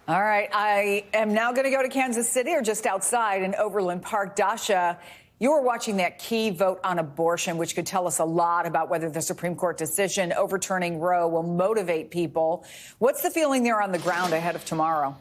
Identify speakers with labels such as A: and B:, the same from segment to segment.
A: All right. I am now going to go to Kansas City, or just outside in Overland Park. Dasha, you were watching that key vote on abortion, which could tell us a lot about whether the Supreme Court decision overturning Roe will motivate people. What's the feeling there on the ground ahead of tomorrow?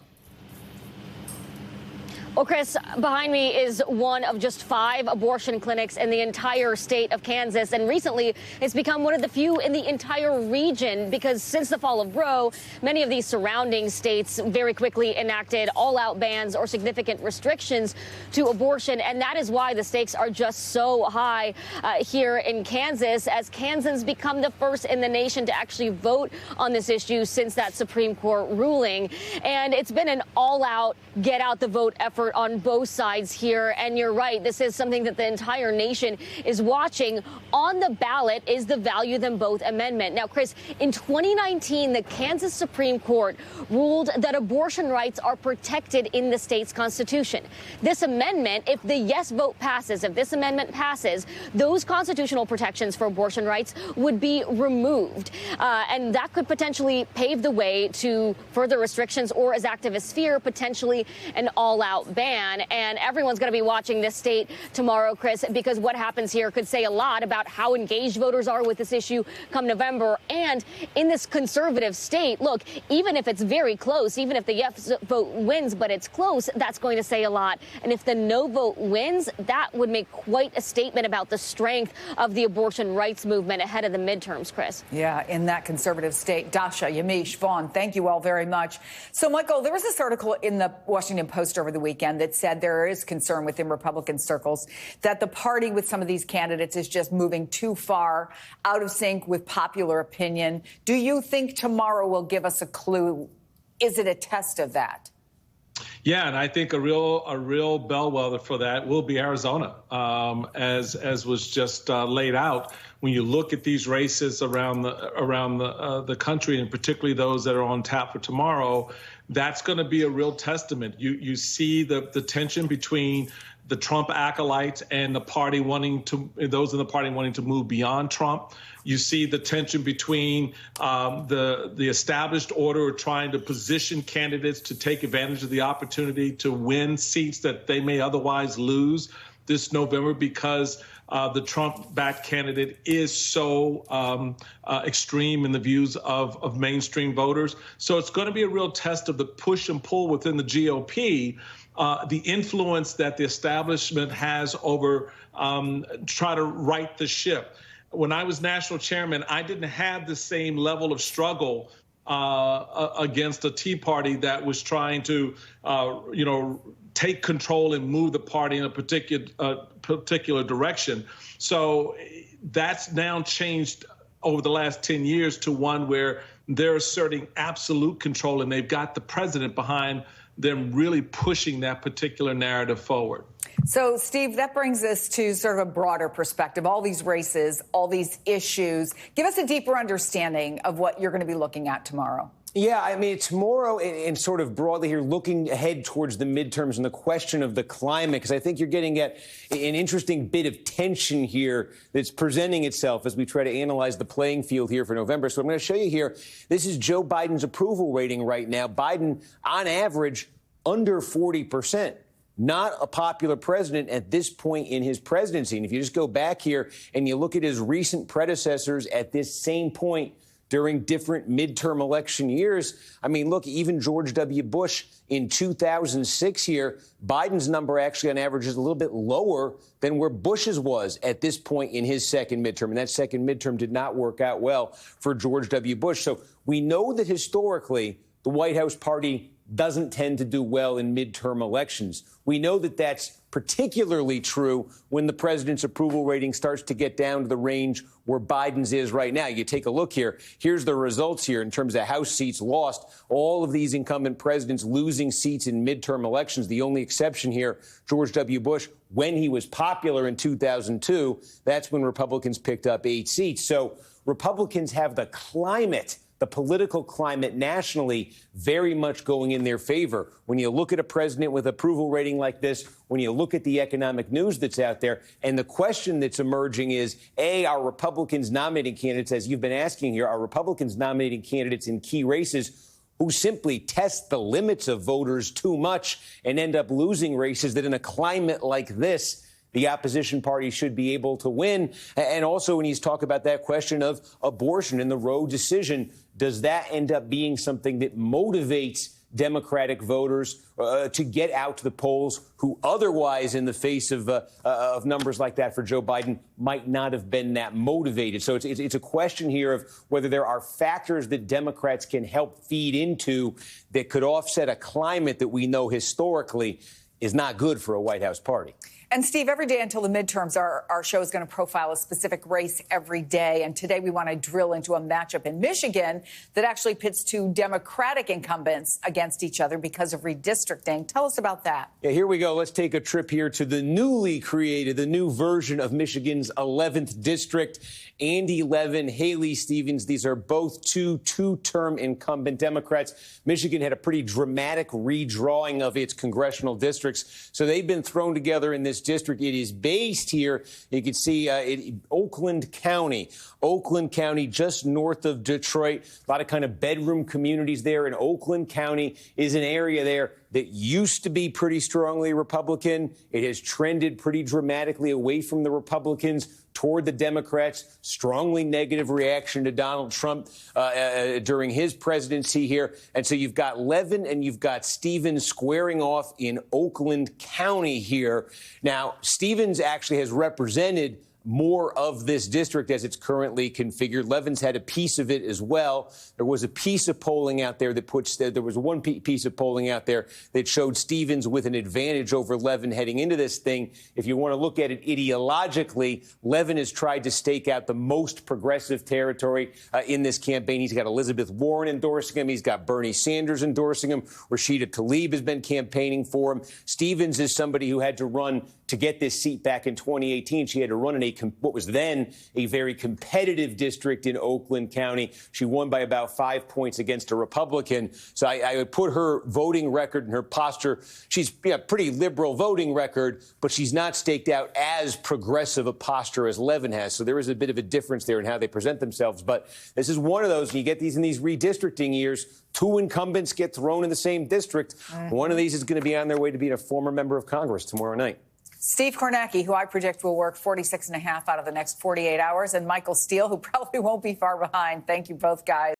B: Well, Chris, behind me is one of just 5 abortion clinics in the entire state of Kansas. And recently, it's become one of the few in the entire region because since the fall of Roe, many of these surrounding states very quickly enacted all-out bans or significant restrictions to abortion. And that is why the stakes are just so high here in Kansas, as Kansans become the first in the nation to actually vote on this issue since that Supreme Court ruling. And it's been an all-out get-out-the-vote effort on both sides here. And you're right, this is something that the entire nation is watching. On the ballot is the Value Them Both Amendment. Now, Chris, in 2019, the Kansas Supreme Court ruled that abortion rights are protected in the state's constitution. This amendment, if the yes vote passes, if this amendment passes, those constitutional protections for abortion rights would be removed. And that could potentially pave the way to further restrictions or, as activists fear, potentially an all-out ban. And everyone's going to be watching this state tomorrow, Chris, because what happens here could say a lot about how engaged voters are with this issue come November. And in this conservative state, look, even if it's very close, even if the yes vote wins, but it's close, that's going to say a lot. And if the no vote wins, that would make quite a statement about the strength of the abortion rights movement ahead of the midterms, Chris.
A: Yeah, in that conservative state. Dasha, Yamiche, Vaughn, thank you all very much. So, Michael, there was this article in the Washington Post over the weekend that said there is concern within Republican circles that the party with some of these candidates is just moving too far out of sync with popular opinion. Do you think tomorrow will give us a clue? Is it a test of that?
C: Yeah, and I think a real bellwether for that will be Arizona, as was just laid out. When you look at these races around the country, and particularly those that are on tap for tomorrow, that's going to be a real testament. You see the tension between the Trump acolytes and the party those in the party wanting to move beyond Trump. You see the tension between the established order trying to position candidates to take advantage of the opportunity to win seats that they may otherwise lose this November because the Trump-backed candidate is so extreme in the views of mainstream voters. So it's going to be a real test of the push and pull within the GOP, the influence that the establishment has over try to right the ship. When I was national chairman, I didn't have the same level of struggle against a Tea Party that was trying to, take control and move the party in a particular direction. So that's now changed over the last 10 years to one where they're asserting absolute control, and they've got the president behind them really pushing that particular narrative forward.
A: So, Steve, that brings us to sort of a broader perspective. All these races, all these issues. Give us a deeper understanding of what you're going to be looking at tomorrow.
D: Yeah, I mean, tomorrow, and sort of broadly here, looking ahead towards the midterms and the question of the climate, because I think you're getting at an interesting bit of tension here that's presenting itself as we try to analyze the playing field here for November. So I'm going to show you here. This is Joe Biden's approval rating right now. Biden, on average, under 40%. Not a popular president at this point in his presidency. And if you just go back here and you look at his recent predecessors at this same point during different midterm election years, I mean, look, even George W. Bush in 2006 here, Biden's number actually on average is a little bit lower than where Bush's was at this point in his second midterm. And that second midterm did not work out well for George W. Bush. So we know that historically the White House party doesn't tend to do well in midterm elections. We know that that's particularly true when the president's approval rating starts to get down to the range where Biden's is right now. You take a look here. Here's the results here in terms of House seats lost. All of these incumbent presidents losing seats in midterm elections. The only exception here, George W. Bush, when he was popular in 2002, that's when Republicans picked up 8 seats. So Republicans have the climate, the political climate nationally, very much going in their favor. When you look at a president with approval rating like this, when you look at the economic news that's out there, and the question that's emerging is, A, are Republicans nominating candidates, as you've been asking here, are Republicans nominating candidates in key races who simply test the limits of voters too much and end up losing races, that in a climate like this, the opposition party should be able to win. And also when he's talking about that question of abortion and the Roe decision, does that end up being something that motivates Democratic voters to get out to the polls who otherwise, in the face of numbers like that for Joe Biden, might not have been that motivated? So it's a question here of whether there are factors that Democrats can help feed into that could offset a climate that we know historically is not good for a White House party.
A: And, Steve, every day until the midterms, our show is going to profile a specific race every day. And today we want to drill into a matchup in Michigan that actually pits two Democratic incumbents against each other because of redistricting. Tell us about that.
D: Yeah, here we go. Let's take a trip here to the newly created, the new version of Michigan's 11th district. Andy Levin, Haley Stevens, these are both two-term incumbent Democrats. Michigan had a pretty dramatic redrawing of its congressional districts, so they've been thrown together in this district. It is based here, you can see, Oakland County, just north of Detroit. A lot of kind of bedroom communities there, and Oakland County is an area there that used to be pretty strongly Republican. It has trended pretty dramatically away from the Republicans toward the Democrats. Strongly negative reaction to Donald Trump during his presidency here. And so you've got Levin and you've got Stevens squaring off in Oakland County here. Now, Stevens actually has represented more of this district as it's currently configured. Levin's had a piece of it as well. There was a piece of polling out there there was one piece of polling out there that showed Stevens with an advantage over Levin heading into this thing. If you want to look at it ideologically, Levin has tried to stake out the most progressive territory in this campaign. He's got Elizabeth Warren endorsing him. He's got Bernie Sanders endorsing him. Rashida Tlaib has been campaigning for him. Stevens is somebody who had to run to get this seat back in 2018. She had to run in what was then a very competitive district in Oakland County. She won by about 5 points against a Republican. So I would put her voting record and her posture. She's a pretty liberal voting record, but she's not staked out as progressive a posture as Levin has. So there is a bit of a difference there in how they present themselves. But this is one of those, and you get these in these redistricting years, two incumbents get thrown in the same district. One of these is going to be on their way to being a former member of Congress tomorrow night.
A: Steve Kornacki, who I predict will work 46 and a half out of the next 48 hours, and Michael Steele, who probably won't be far behind. Thank you both, guys.